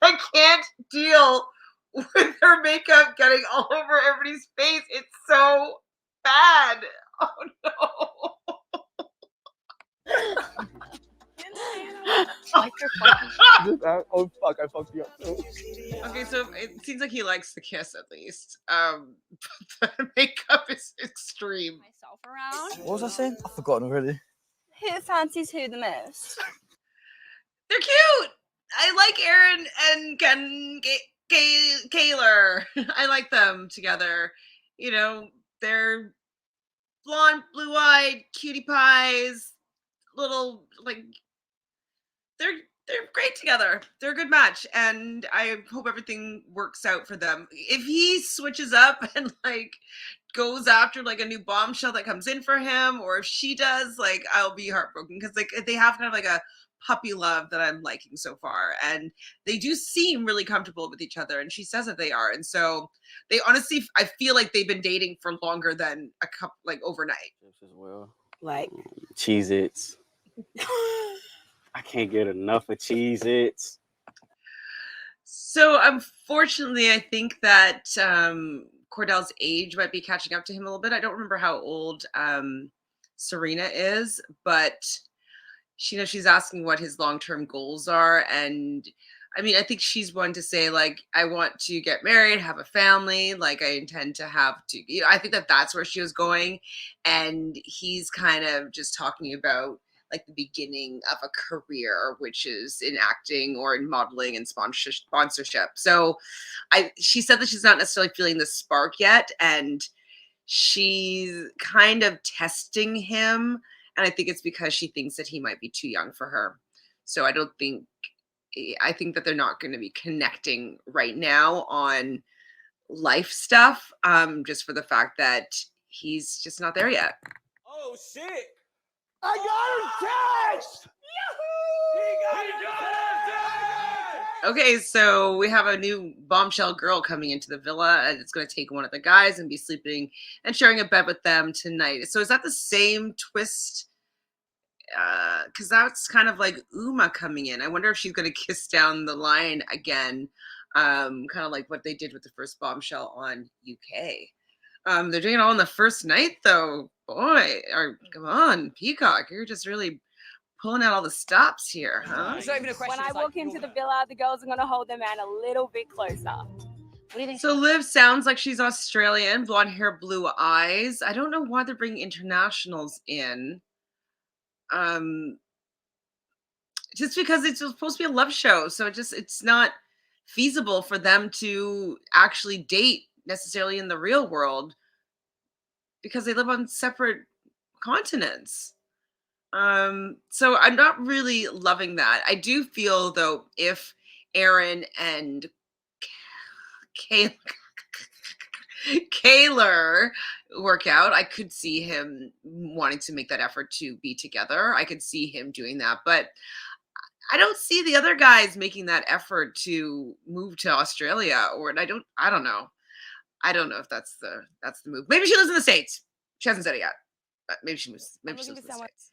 I can't deal with her makeup getting all over everybody's face. It's so bad. Oh no. Like your fucking Oh fuck! I fucked you up. Okay, so it seems like he likes the kiss at least. But the makeup is extreme. Myself around. What was I saying? I've forgotten already. Who fancies who the most? They're cute. I like Aaron and Kaylor. I like them together. You know, they're blonde, blue-eyed, cutie pies. Little like they're great together. They're a good match, and I hope everything works out for them. If he switches up and like goes after like a new bombshell that comes in for him, or if she does, like I'll be heartbroken because like they have kind of like a puppy love that I'm liking so far, and they do seem really comfortable with each other, and she says that they are, and so they honestly, I feel like they've been dating for longer than a couple, like overnight. As well. Like Cheez-Its. I can't get enough of Cheez-Its. So unfortunately, I think that Cordell's age might be catching up to him a little bit. I don't remember how old Serena is, but she's asking what his long-term goals are, and I mean, I think she's one to say like, I want to get married, have a family, like I intend to have to. You know, I think that that's where she was going, and he's kind of just talking about like the beginning of a career, which is in acting or in modeling and sponsorship. So she said that she's not necessarily feeling the spark yet, and she's kind of testing him. And I think it's because she thinks that he might be too young for her. So I think that they're not going to be connecting right now on life stuff, just for the fact that he's just not there yet. Oh shit! I got her text! Okay, so we have a new bombshell girl coming into the villa, and it's going to take one of the guys and be sleeping and sharing a bed with them tonight. So is that the same twist? Because that's kind of like Uma coming in. I wonder if she's going to kiss down the line again, kind of like what they did with the first bombshell on UK. They're doing it all on the first night, though. Boy, come on, Peacock, you're just really pulling out all the stops here, huh? It's not even a question. When I walk into the villa, the girls are gonna hold the man a little bit closer. What do you think? So Liv sounds like she's Australian, blonde hair, blue eyes. I don't know why they're bringing internationals in. Just because it's supposed to be a love show, so it's not feasible for them to actually date necessarily in the real world because they live on separate continents. So I'm not really loving that. I do feel though if Aaron and Kaylor work out, I could see him wanting to make that effort to be together. I could see him doing that, but I don't see the other guys making that effort to move to Australia, or I don't know. I don't know if that's the move. Maybe she lives in the States. She hasn't said it yet. But maybe she lives in the States.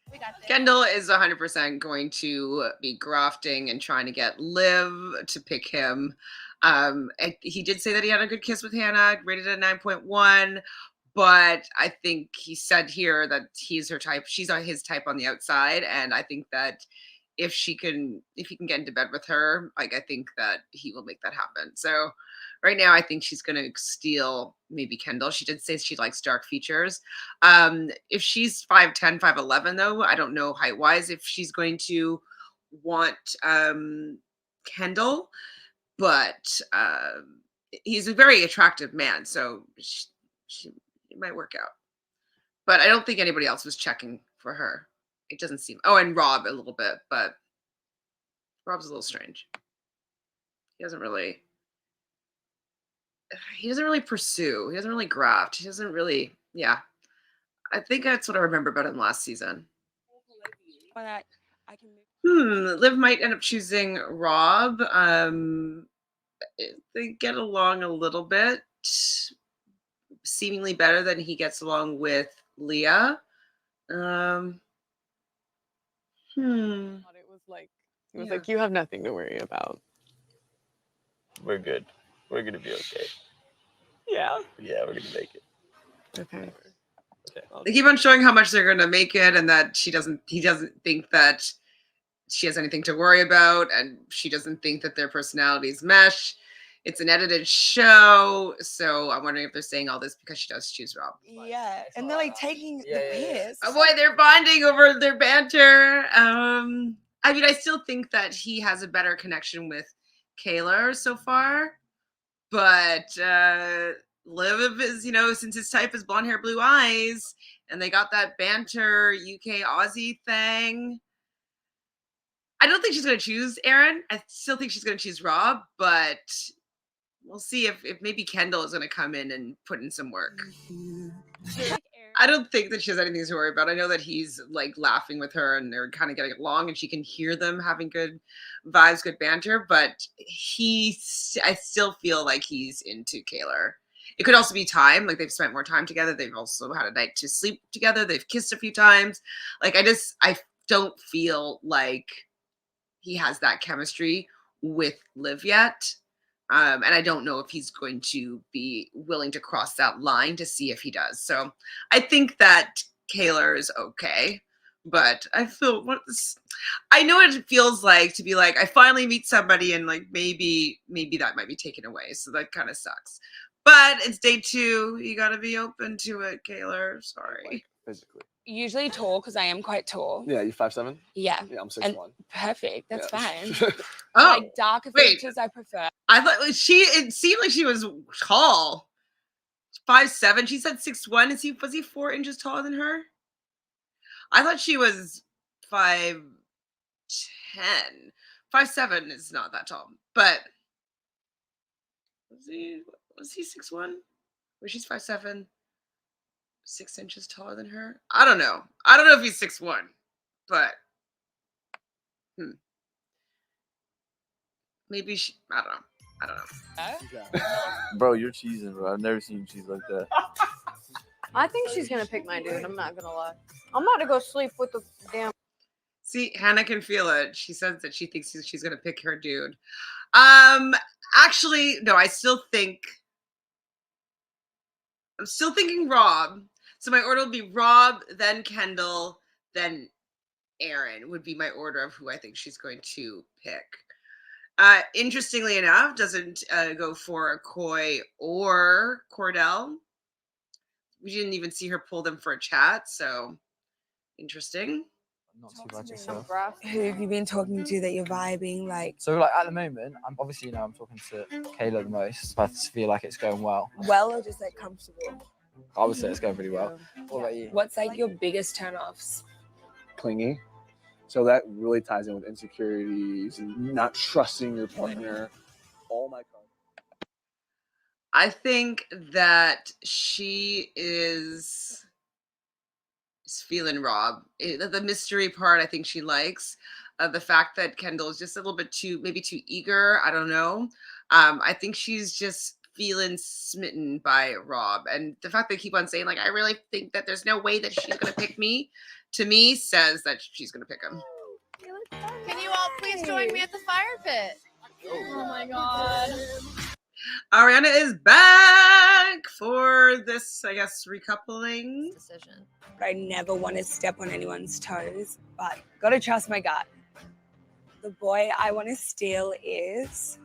Kendall is 100% going to be grafting and trying to get Liv to pick him. And he did say that he had a good kiss with Hannah, rated at 9.1. But I think he said here that he's her type. She's on his type on the outside, and I think that if he can get into bed with her, like I think that he will make that happen. So right now, I think she's going to steal maybe Kendall. She did say she likes dark features. If she's 5'10", 5'11", though, I don't know height-wise if she's going to want Kendall. But he's a very attractive man, so it might work out. But I don't think anybody else was checking for her. It doesn't seem. Oh, and Rob a little bit, but Rob's a little strange. He doesn't really pursue. He doesn't really graft. He doesn't really. Yeah, I think that's what I remember about him last season. Liv might end up choosing Rob. They get along a little bit, seemingly better than he gets along with Leah. It was like, you have nothing to worry about. We're good. We're gonna be okay. Yeah. Yeah, we're gonna make it. Okay. Okay. They keep on showing how much they're going to make it, and that he doesn't think that she has anything to worry about, and she doesn't think that their personalities mesh. It's an edited show, so I'm wondering if they're saying all this because she does choose Rob. Yeah, and they're like taking the piss. Oh boy, they're bonding over their banter. I mean, I still think that he has a better connection with Kayla so far, but Liv is, since his type is blonde hair, blue eyes, and they got that banter UK Aussie thing. I don't think she's going to choose Aaron. I still think she's going to choose Rob, but we'll see if maybe Kendall is going to come in and put in some work. I don't think that she has anything to worry about. I know that he's like laughing with her and they're kind of getting along and she can hear them having good vibes, good banter, but I still feel like he's into Kayla. It could also be time. Like they've spent more time together. They've also had a night to sleep together. They've kissed a few times. Like I don't feel like he has that chemistry with Liv yet. And I don't know if he's going to be willing to cross that line to see if he does. So I think that Kayla is okay, but I know what it feels like to be like, I finally meet somebody and like maybe that might be taken away. So that kind of sucks. But it's day 2. You got to be open to it, Kayla. Sorry. Like, physically. Usually tall because I am quite tall. Yeah, you 5'7"? Yeah. Yeah, I'm 6'1". Perfect. That's fine. Oh, like darker features I prefer. I thought it seemed like she was tall. 5'7". She said 6'1". Was he 4 inches taller than her? I thought she was 5'10". 5'7" is not that tall, but was he 6'1"? Well, she's 5'7", 6 inches taller than her. I don't know if he's 6'1", but maybe she. I don't know. Bro, you're cheesing, bro. I've never seen you cheese like that. I think she's gonna pick my dude. I'm not gonna lie. I'm about to go sleep with the damn. See, Hannah can feel it. She says that she thinks she's gonna pick her dude. Actually, no. I'm still thinking Rob. So my order will be Rob, then Kendall, then Aaron would be my order of who I think she's going to pick. Interestingly enough, doesn't go for Coy or Cordell. We didn't even see her pull them for a chat, so interesting. Not too bad yourself. Who have you been talking to that you're vibing like? So like at the moment, I'm obviously I'm talking to Kayla the most. I feel like it's going well. Well or just like comfortable? I would say it's going pretty well. What about you? What's like your biggest turnoffs? Clingy. So that really ties in with insecurities and not trusting your partner. Oh my God. I think that she is feeling Rob. The mystery part, I think she likes. The fact that Kendall is just a little bit too eager. I don't know. I think she's just feeling smitten by Rob. And the fact they keep on saying, like, I really think that there's no way that she's going to pick me, to me, says that she's going to pick him. Can you all please join me at the fire pit? Oh my God. Ariana is back for this, I guess, recoupling decision. I never want to step on anyone's toes, but gotta trust my gut. The boy I want to steal is.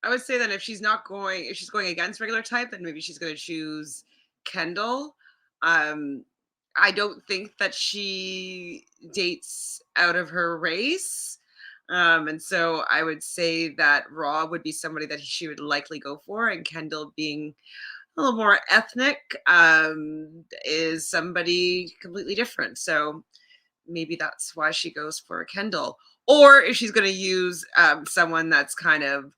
I would say that if she's going against regular type, then maybe she's going to choose Kendall. I don't think that she dates out of her race. And so I would say that Rob would be somebody that she would likely go for, and Kendall, being a little more ethnic, is somebody completely different. So maybe that's why she goes for Kendall. Or if she's going to use someone that's kind of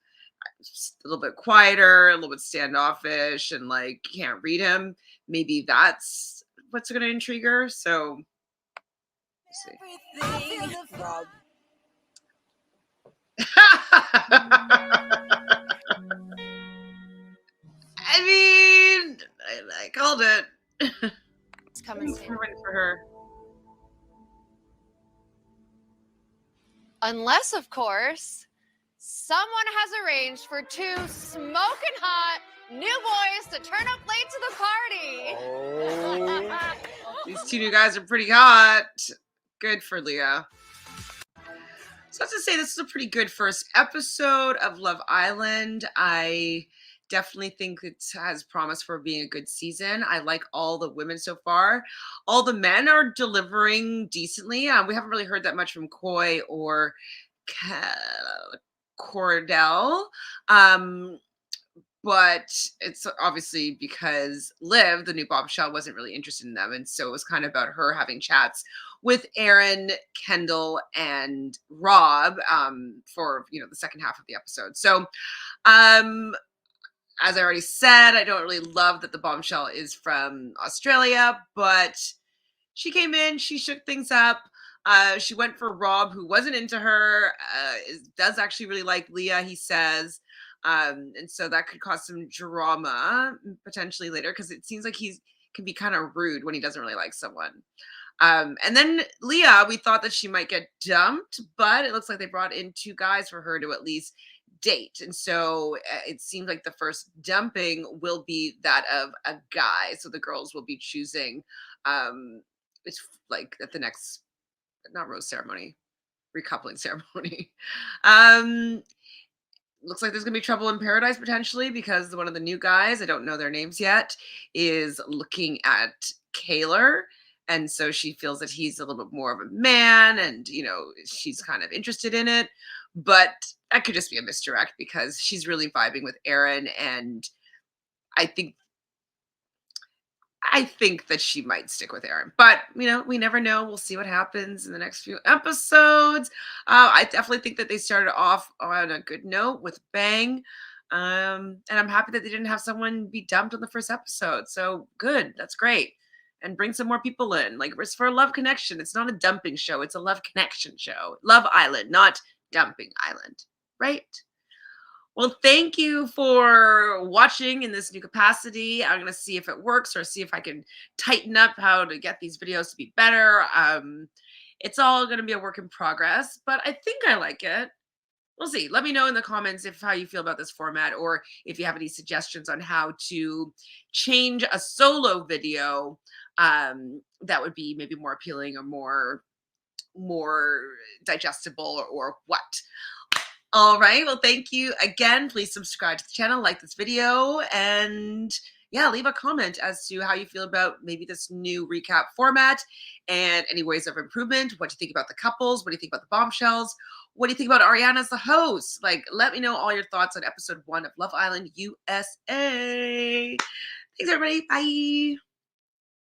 a little bit quieter, a little bit standoffish, and like can't read him, maybe that's what's going to intrigue her. So let's see. Rob. I mean, I called it. It's coming soon. For her. Unless, of course, someone has arranged for 2 smoking hot new boys to turn up late to the party. These two new guys are pretty hot. Good for Leah. So I have to say, this is a pretty good first episode of Love Island. I definitely think it has promise for being a good season. I like all the women so far. All the men are delivering decently. We haven't really heard that much from Coy or Cordell. But it's obviously because Liv, the new Bombshell, wasn't really interested in them. And so it was kind of about her having chats with Aaron, Kendall, and Rob for, the second half of the episode. So as I already said, I don't really love that the Bombshell is from Australia, but she came in, she shook things up. She went for Rob, who wasn't into her, does actually really like Leah, he says. And so that could cause some drama potentially later, because it seems like he can be kind of rude when he doesn't really like someone. And then Leah, we thought that she might get dumped, but it looks like they brought in two guys for her to at least date. And so it seems like the first dumping will be that of a guy. So the girls will be choosing, it's like at the next, not rose ceremony, recoupling ceremony. Looks like there's gonna be trouble in paradise potentially, because one of the new guys, I don't know their names yet, is looking at Kaylor. And so she feels that he's a little bit more of a man, and she's kind of interested in it. But that could just be a misdirect, because she's really vibing with Aaron, and I think that she might stick with Aaron, but we never know. We'll see what happens in the next few episodes. I definitely think that they started off on a good note with bang. And I'm happy that they didn't have someone be dumped on the first episode. So good. That's great. And bring some more people in. Like, it's for a love connection. It's not a dumping show. It's a love connection show. Love Island, not Dumping Island. Right? Well, thank you for watching in this new capacity. I'm going to see if it works, or see if I can tighten up how to get these videos to be better. It's all going to be a work in progress, but I think I like it. We'll see. Let me know in the comments how you feel about this format, or if you have any suggestions on how to change a solo video that would be maybe more appealing, or more digestible, or what. All right. Well, thank you again. Please subscribe to the channel, like this video, and yeah, leave a comment as to how you feel about maybe this new recap format and any ways of improvement. What do you think about the couples? What do you think about the bombshells? What do you think about Ariana as the host? Like, let me know all your thoughts on episode 1 of Love Island USA. Thanks, everybody. Bye.